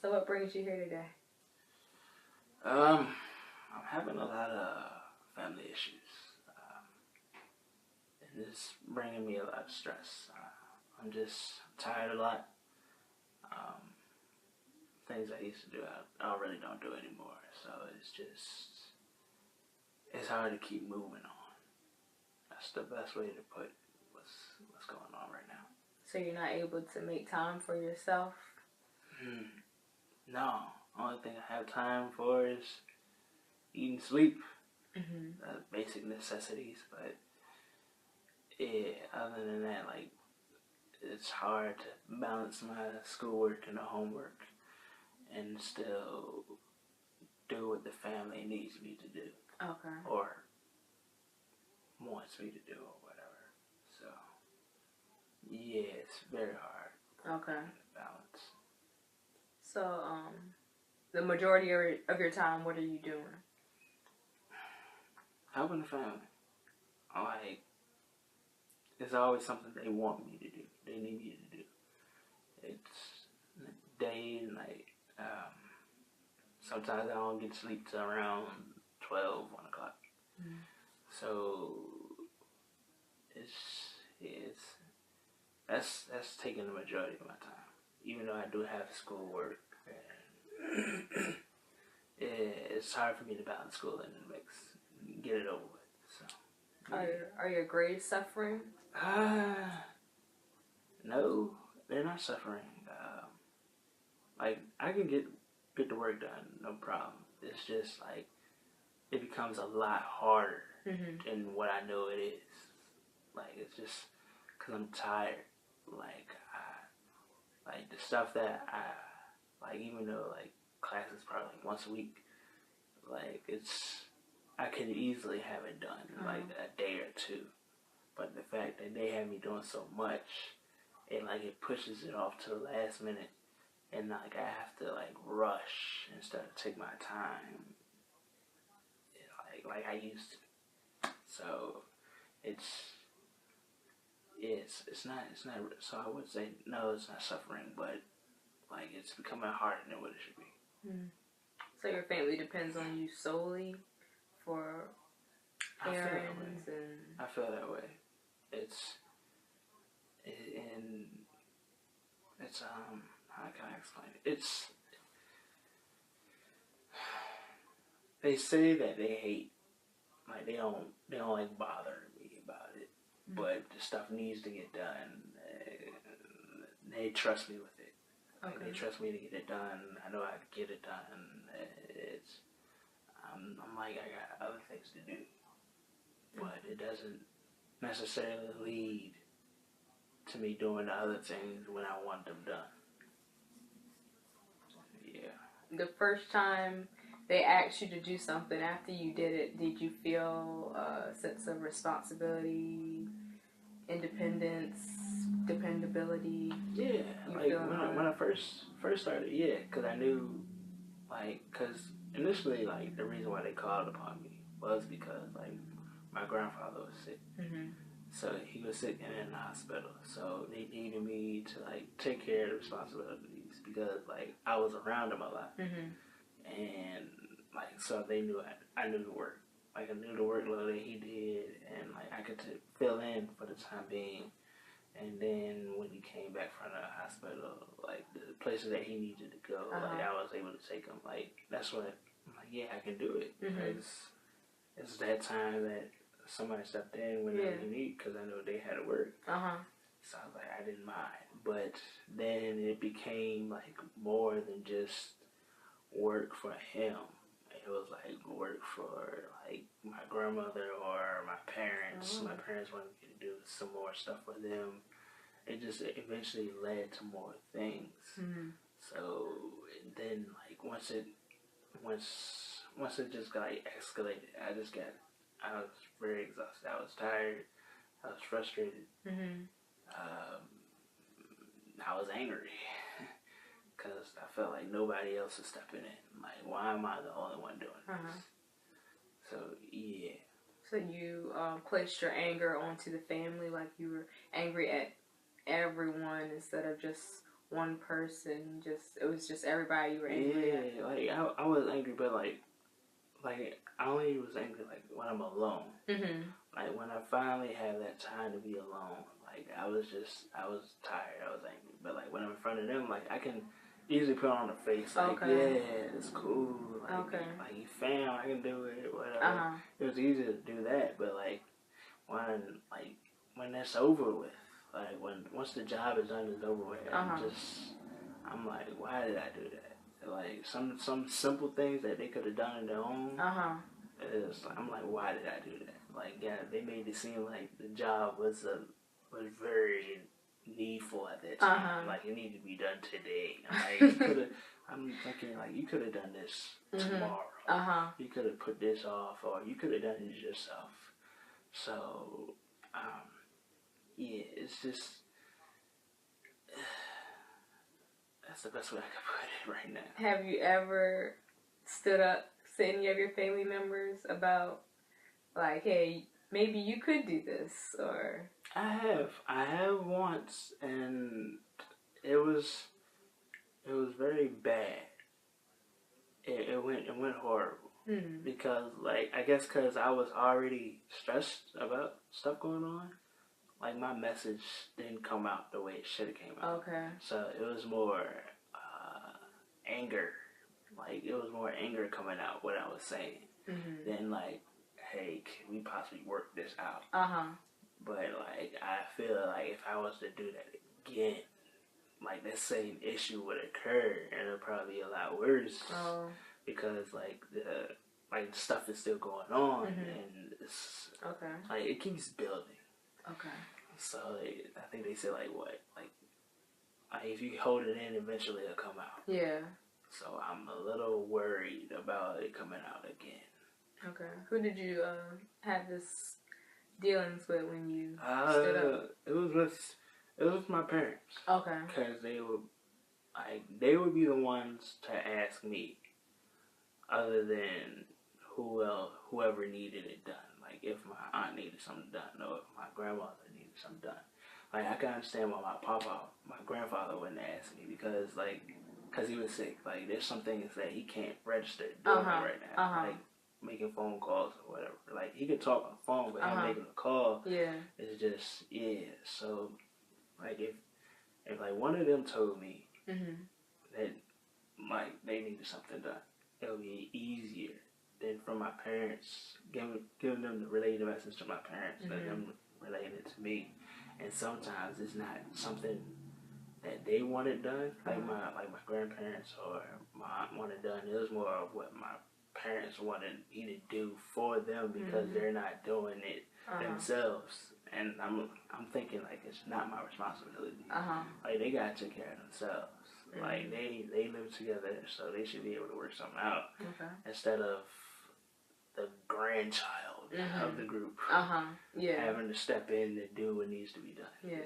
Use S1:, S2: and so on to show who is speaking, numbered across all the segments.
S1: So what brings you here today?
S2: I'm having a lot of family issues. And it's bringing me a lot of stress. I'm just tired a lot. Things I used to do, I really don't do anymore. So it's hard to keep moving on. That's the best way to put what's going on right now.
S1: So you're not able to make time for yourself?
S2: No. Only thing I have time for is eating, sleep. Basic necessities. But yeah, other than that, like, it's hard to balance my schoolwork and the homework and still do what the family needs me to do.
S1: Okay.
S2: Or wants me to do or whatever. So, yeah, it's very hard.
S1: Okay.
S2: To balance.
S1: So, the majority of your time, what are you doing?
S2: Helping the family. Like, it's always something they want me to do. They need me to do. It's day and night. Sometimes I don't get to sleep till around 12, 1 o'clock. So that's taking the majority of my time. Even though I do have schoolwork, and it's hard for me to balance school and the mix, get it over with. So,
S1: yeah. Are your grades suffering?
S2: No, they're not suffering. Like, I can get the work done, no problem. It's just like it becomes a lot harder than what I know it is. Like, it's just because I'm tired. Like the stuff that like, even though like class is probably like once a week, like I could easily have it done in like a day or two. But the fact that they have me doing so much, it pushes it off to the last minute, and like I have to like rush instead of take my time, like I used to. So it's not. So I would say no, it's not suffering, but like it's becoming harder than what it should be.
S1: So your family depends on you solely for errands and.
S2: I feel that way. It's how can I explain it? They say that they hate, like they don't like bother me about it, but the stuff needs to get done. They trust me with it. Like, they trust me to get it done. I know I can get it done. I'm like, I got other things to do, but it doesn't necessarily lead to me doing the other things when I want them done. Yeah.
S1: The first time they asked you to do something, after you did it, did you feel a sense of responsibility, independence, dependability?
S2: Yeah, like when I first started, yeah, because I knew, like, because initially, like, the reason why they called upon me was because, like, my grandfather was sick. So he was sick and in the hospital. So they needed me to, like, take care of the responsibilities because, like, I was around him a lot. And, like, so they knew I knew the work. Like, I knew the workload that he did, and, like, I could fill in for the time being. And then when he came back from the hospital, like, the places that he needed to go, like, I was able to take him. Like, that's what, I'm like, yeah, I can do it. Because it's that time that somebody stepped in when they need, because I know they had to work. So I was like, I didn't mind. But then it became, like, more than just work for him. It was like work for like my grandmother or my parents. My parents wanted me to do some more stuff for them. It just eventually led to more things. So then, like, once it just got like, escalated, I was very exhausted. I was tired. I was frustrated. I was angry. Because I felt like nobody else was stepping in. Like, why am I the only one doing this? So, yeah.
S1: So you placed your anger onto the family, like you were angry at everyone instead of just one person? It was just everybody you were angry at?
S2: Yeah, like I was angry, but like I only was angry like when I'm alone.
S1: Mm-hmm.
S2: Like when I finally had that time to be alone, like I was tired, I was angry. But like when I'm in front of them, like I can easily put on a face like,
S1: Okay.
S2: yeah, it's cool. Like,
S1: Okay.
S2: like you fam, I can do it, whatever.
S1: Uh-huh.
S2: It was easy to do that, but like when that's over with, like once the job is done, it's over with. I'm like, why did I do that? Like some simple things that they could have done on their own. I'm like, why did I do that? Like, yeah, they made it seem like the job was very needful at that time. Like, it needed to be done today. I'm thinking like you could have done this tomorrow. You could have put this off, or you could have done it yourself. So, yeah, it's just that's the best way I can put it right now.
S1: Have you ever stood up to any of your family members about, like, hey, maybe you could do this, or?
S2: I have once, and it was very bad. It went horrible.
S1: Mm-hmm.
S2: Because, like, I guess because I was already stressed about stuff going on, like, my message didn't come out the way it should have came out.
S1: Okay.
S2: So it was more anger. Like, it was more anger coming out, what I was saying, than, like, hey, can we possibly work this out? But, like, I feel like if I was to do that again, like, that same issue would occur, and it would probably be a lot worse.
S1: Oh.
S2: Because, like, the stuff is still going on, and it's, like, it keeps building.
S1: Okay.
S2: So, like, I think they said, like, what? Like, if you hold it in, eventually it'll come out.
S1: Yeah.
S2: So, I'm a little worried about it coming out again.
S1: Okay. Who did you have this dealings with when you stood up?
S2: It was with my parents.
S1: Okay.
S2: Because they would be the ones to ask me, other than whoever needed it done. Like, if my aunt needed something done, or if my grandmother needed something done. Like, I can understand why my grandfather wouldn't ask me, because he was sick. Like, there's some things that he can't register doing right now. Like, making phone calls or whatever. Like, he could talk on the phone, but him making a call is just, So, like, if like, one of them told me that, like, they needed something done, it would be easier than from my parents, giving them the relaying the message to my parents, and them relaying it to me. And sometimes it's not something that they wanted done, like my grandparents or my aunt wanted done. It was more of what my parents wanted me to do for them, because they're not doing it themselves. And I'm thinking, like, it's not my responsibility. Like, they gotta take care of themselves. Like, they live together, so they should be able to work something out. Instead of the grandchild of the group having to step in and do what needs to be done. Yeah.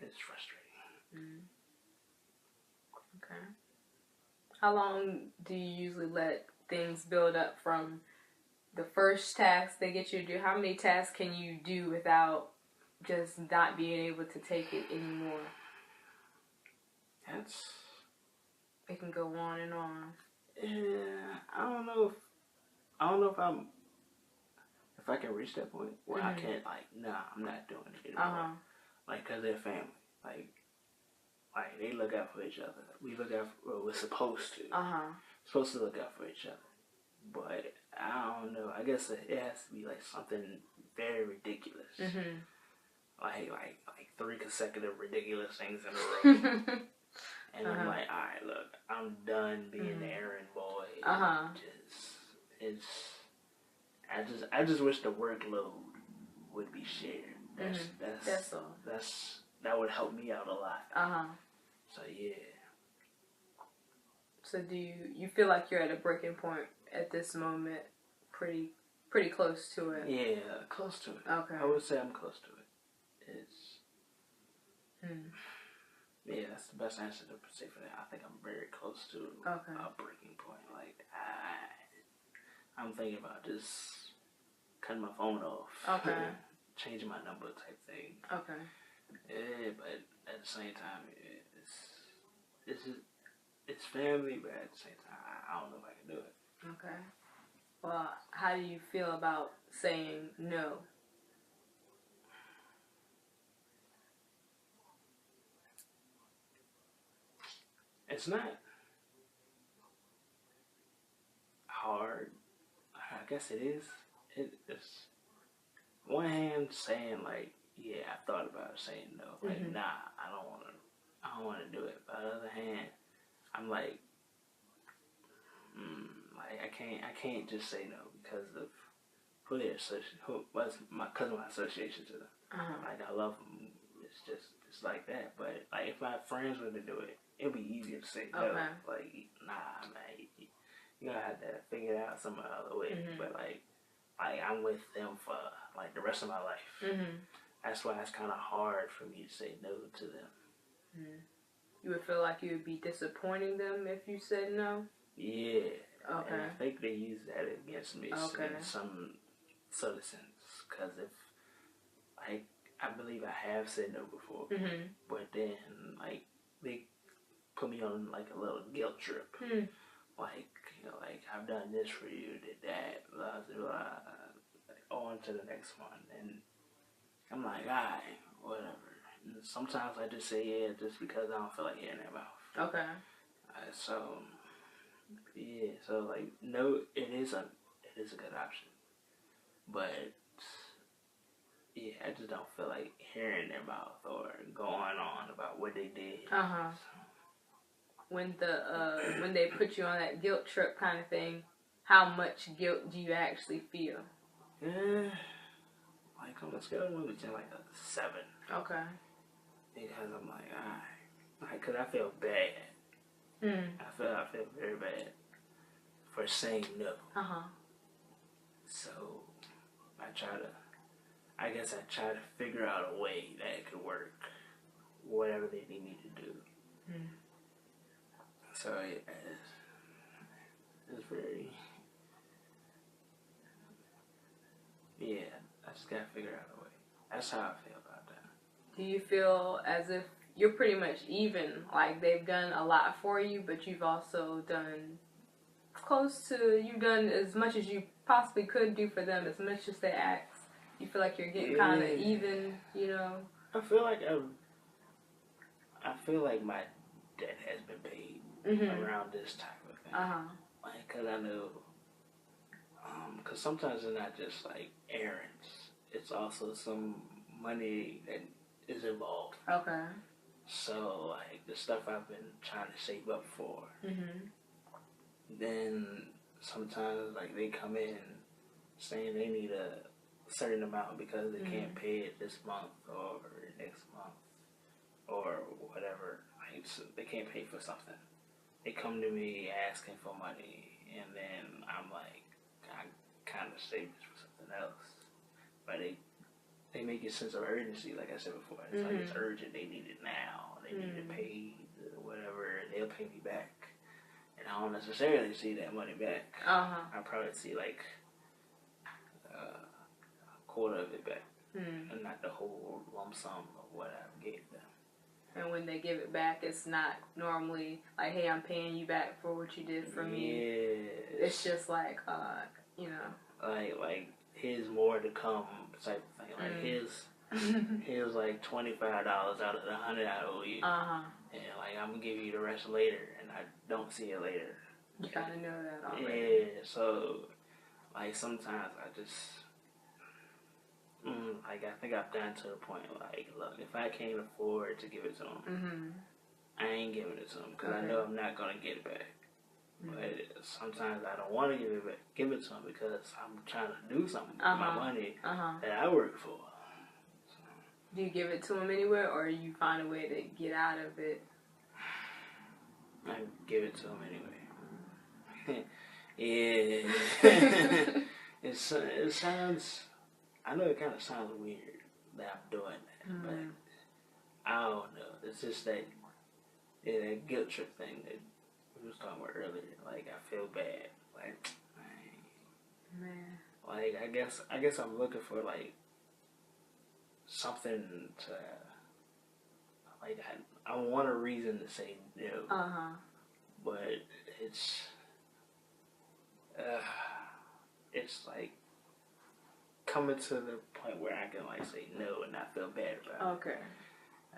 S2: It's frustrating.
S1: Okay. How long do you usually let things build up from the first task they get you to do? How many tasks can you do without just not being able to take it anymore? It can go on and on.
S2: Yeah, I don't know if I can reach that point where I can't, like, nah, I'm not doing it anymore. Like, cause they're family. Like they look out for each other. We look out for, well, we're supposed to. Supposed to look out for each other. But I don't know. I guess it has to be like something very ridiculous. Like 3 consecutive ridiculous things in a row. And I'm like, all right, look, I'm done being the errand boy. I just wish the workload would be shared. That's all. That would help me out a lot. So yeah.
S1: So do you feel like you're at a breaking point at this moment? Pretty close to it.
S2: Yeah, close to it.
S1: Okay.
S2: I would say I'm close to it. Yeah, that's the best answer to say for that. I think I'm very close to a breaking point. Like, I'm thinking about just cutting my phone off. Changing my number type thing.
S1: Okay.
S2: Yeah, but at the same time, it's family, but at the same time, I don't know if I can do it.
S1: Okay. Well, how do you feel about saying no?
S2: It's not hard. I guess it is. It's one hand saying like, yeah, I thought about saying no. Like, nah, I don't want to do it. But on the other hand, I'm like, I can't just say no because of who they're because of my association to them. Like, I love them. It's like that. But like, if my friends were to do it, it'd be easier to say no. Like, nah, man, you gotta have to figure it out some other way. But like I'm with them for like the rest of my life. That's why it's kind of hard for me to say no to them.
S1: You would feel like you would be disappointing them if you said no?
S2: Yeah.
S1: Okay.
S2: And I think they use that against me in some sort of sense. Because if, like, I believe I have said no before. But then, like, they put me on, like, a little guilt trip. Like, you know, like, I've done this for you, did that, blah, blah, blah, on to the next one. And I'm like, alright, whatever. And sometimes I just say yeah just because I don't feel like hearing their mouth.
S1: Okay.
S2: So, yeah, so, like, no, it is a good option. But, yeah, I just don't feel like hearing their mouth or going on about what they did. So.
S1: When they put you on that guilt trip kind of thing, how much guilt do you actually feel?
S2: Yeah, like on a scale of 1 to 10, like a 7.
S1: Okay.
S2: Because I'm like, alright, like, cause I feel bad. I feel very bad for saying no. So I guess I try to figure out a way that it could work, whatever they need me to do. So it's very, yeah, I just gotta figure out a way. That's how I feel about that.
S1: Do you feel as if you're pretty much even, like they've done a lot for you, but you've also done you've done as much as you possibly could do for them, as much as they ask? You feel like you're getting kind of even, you know?
S2: I feel like my debt has been paid around this type of thing. Like, cause I know, cause sometimes it's not just like errands; it's also some money that is involved.
S1: Okay.
S2: So, like, the stuff I've been trying to save up for. Then sometimes, like, they come in saying they need a certain amount because they can't pay it this month or next month or whatever. Like, so they can't pay for something. They come to me asking for money, and then I'm like, I kind of save this for something else. But they make a sense of urgency, like I said before. It's like it's urgent. They need it now. They need to pay whatever. They'll pay me back. And I don't necessarily see that money back. I probably see like a quarter of it back. And not the whole lump sum of what I gave them.
S1: And when they give it back, it's not normally like, hey, I'm paying you back for what you did for me. It's just like, you know.
S2: Like here's more to come type of thing. Like here's like $25 out of the $100 I owe you. And like, I'm gonna give you the rest later, and I don't see it later.
S1: You kind of know that already.
S2: Yeah, so like sometimes I just like I think I've gotten to the point like, look, if I can't afford to give it to them, I ain't giving it to them because I know I'm not gonna get it back. But sometimes I don't want to give it to them because I'm trying to do something with my money that I work for. So.
S1: Do you give it to them anywhere, or you find a way to get out of it?
S2: I give it to them anyway. Yeah. It sounds, I know it kind of sounds weird that I'm doing that, but I don't know. It's just that guilt trip thing that we was talking about earlier. Like, I feel bad. Like,
S1: man.
S2: Like, I guess I'm looking for like something to like. I want a reason to say no. But it's like coming to the point where I can like say no and not feel bad about it.
S1: Okay.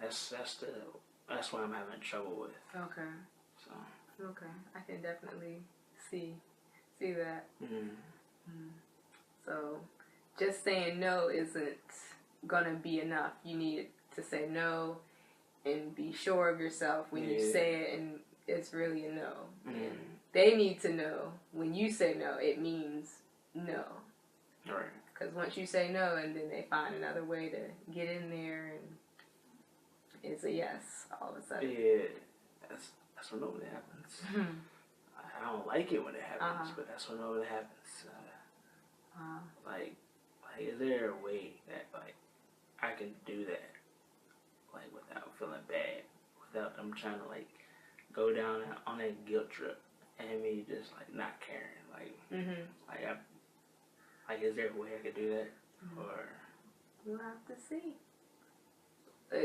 S2: That's what I'm having trouble with.
S1: Okay.
S2: So.
S1: Okay, I can definitely see that. So, just saying no isn't gonna be enough. You need to say no and be sure of yourself when you say it, and it's really a no. And they need to know when you say no, it means no.
S2: Right.
S1: Because once you say no, and then they find another way to get in there, and it's a yes all of a sudden.
S2: Yeah, that's what normally happens. I don't like it when it happens, but that's what normally happens. Like, is there a way that like I can do that, like without feeling bad, without them trying to like go down on that guilt trip and me just like not caring, like is there a way I could do that, or
S1: we'll have to see.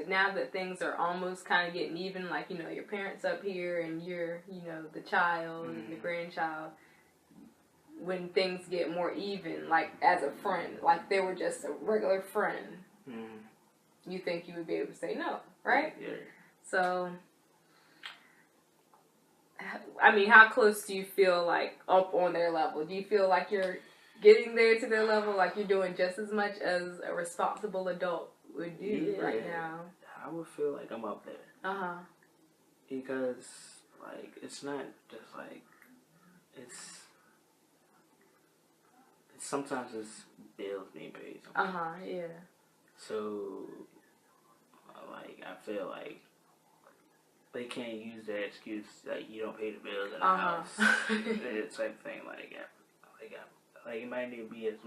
S1: Now that things are almost kind of getting even, like, you know, your parents up here and you're, you know, the child and the grandchild, when things get more even, like as a friend, like they were just a regular friend, you think you would be able to say no, right?
S2: Yeah.
S1: So, I mean, how close do you feel like up on their level? Do you feel like you're getting there to their level, like you're doing just as much as a responsible adult would do right now?
S2: I would feel like I'm up there. Because, like, it's not just like, it's sometimes it's bills being paid.
S1: Yeah.
S2: So, like, I feel like they can't use that excuse that you don't pay the bills in the house. That type of thing. Like it might need to be as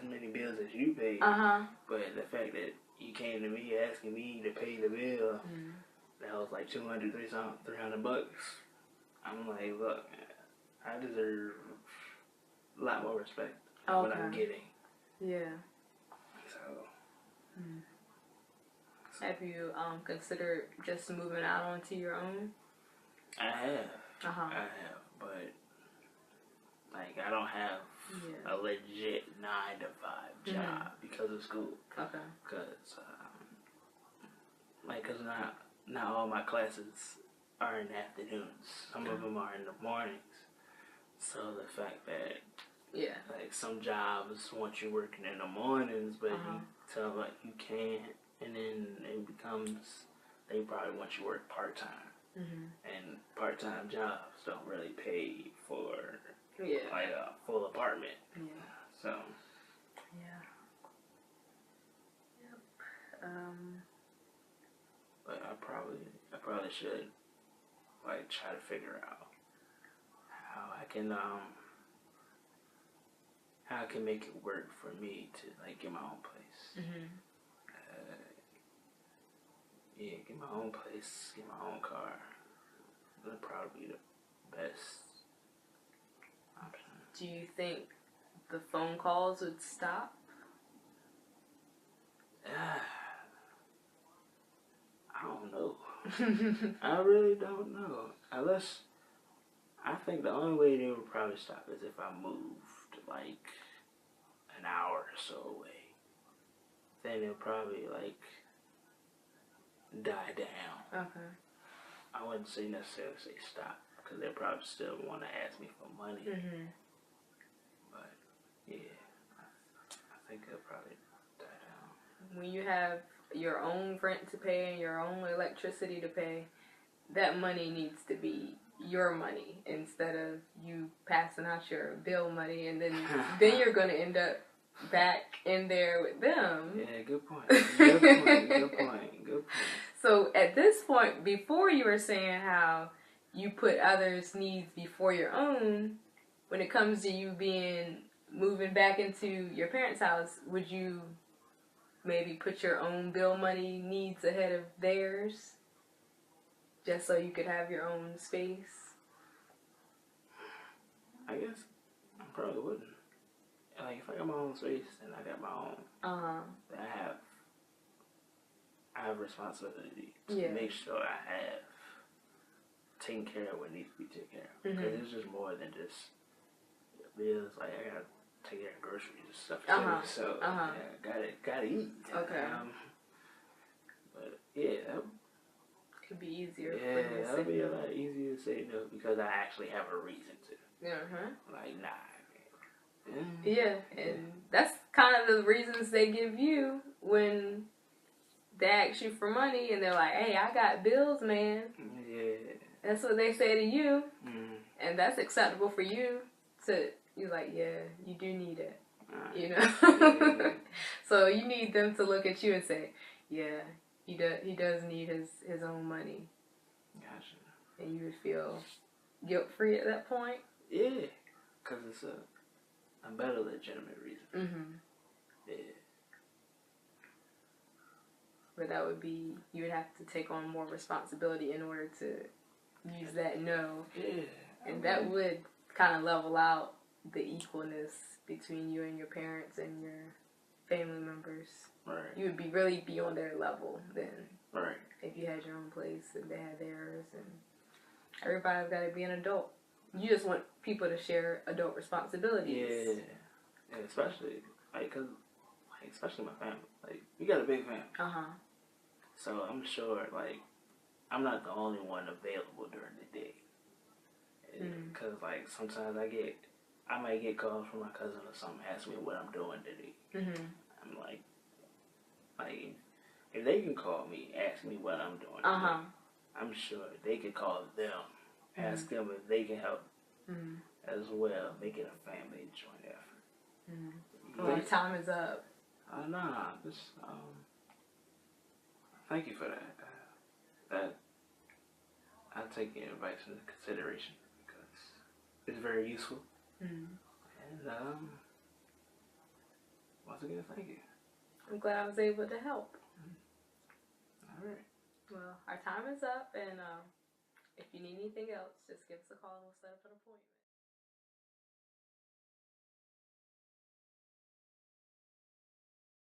S2: many bills as you pay. But the fact that you came to me asking me to pay the bill, that was like $200, $300. I'm like, look, I deserve a lot more respect than what I'm getting.
S1: Yeah.
S2: So.
S1: Have you considered just moving out onto your own?
S2: I have, but like I don't have a legit 9-to-5 job because of school.
S1: Okay.
S2: Cause not all my classes are in the afternoons. Some of them are in the mornings. So the fact that like some jobs want you working in the mornings, but you tell them like you can't. And then it becomes, they probably want you to work part-time. And part-time jobs don't really pay for, like, a full apartment. So.
S1: Yeah. Yep.
S2: But I probably should, like, try to figure out how I can make it work for me to, like, get my own place. Yeah, get my own place, get my own car. That'd probably be the best option.
S1: Do you think the phone calls would stop?
S2: I don't know. I really don't know. Unless, I think the only way they would probably stop is if I moved like an hour or so away. Then it'll probably like die down.
S1: Okay.
S2: I wouldn't necessarily say stop, because they'll probably still want to ask me for money. But yeah, I think it'll probably die down.
S1: When you have your own rent to pay and your own electricity to pay, that money needs to be your money instead of you passing out your bill money, and then you're going to end up back in there with them.
S2: Yeah, good point. Good point.
S1: So at this point, before you were saying how you put others' needs before your own, when it comes to you moving back into your parents' house, would you maybe put your own bill money needs ahead of theirs, just so you could have your own space?
S2: I guess I probably wouldn't. Like, if I got my own space and I got my own, then I I have responsibility to make sure I have taken care of what needs to be taken care of. Because it's just more than just bills. Like, I gotta take care of groceries and stuff too. So, gotta eat.
S1: Okay.
S2: But yeah, that
S1: could be easier.
S2: Yeah, that would be a lot easier to say no because I actually have a reason to. Like, nah.
S1: Yeah, and that's kind of the reasons they give you when they ask you for money and they're like, hey, I got bills, man.
S2: Yeah.
S1: That's what they say to you. And that's acceptable for you to, you're like, yeah, you do need it. You know? So you need them to look at you and say, yeah, he does need his own money.
S2: Gotcha.
S1: And you would feel guilt-free at that point?
S2: Yeah, because it's a better legitimate reason. Yeah.
S1: But that would be, you would have to take on more responsibility in order to use that no.
S2: Yeah.
S1: And that would kind of level out the equalness between you and your parents and your family members.
S2: Right.
S1: You would really be on their level then.
S2: Right.
S1: If you had your own place and they had theirs, and everybody's got to be an adult. You just want people to share adult responsibilities.
S2: Yeah, especially especially my family. Like, we got a big family. So I'm sure, like, I'm not the only one available during the day. Because like sometimes I might get calls from my cousin or something, ask me what I'm doing today. I'm like, if they can call me, ask me what I'm doing today, I'm sure they could call them, ask them if they can help as well, make it a family joint effort.
S1: Well, our time is up.
S2: Just thank you for that. That I'll take your advice into consideration because it's very useful. And once again, thank you.
S1: I'm glad I was able to help.
S2: All right.
S1: Well, our time is up, and if you need anything else, just give us a call and we'll set up an appointment.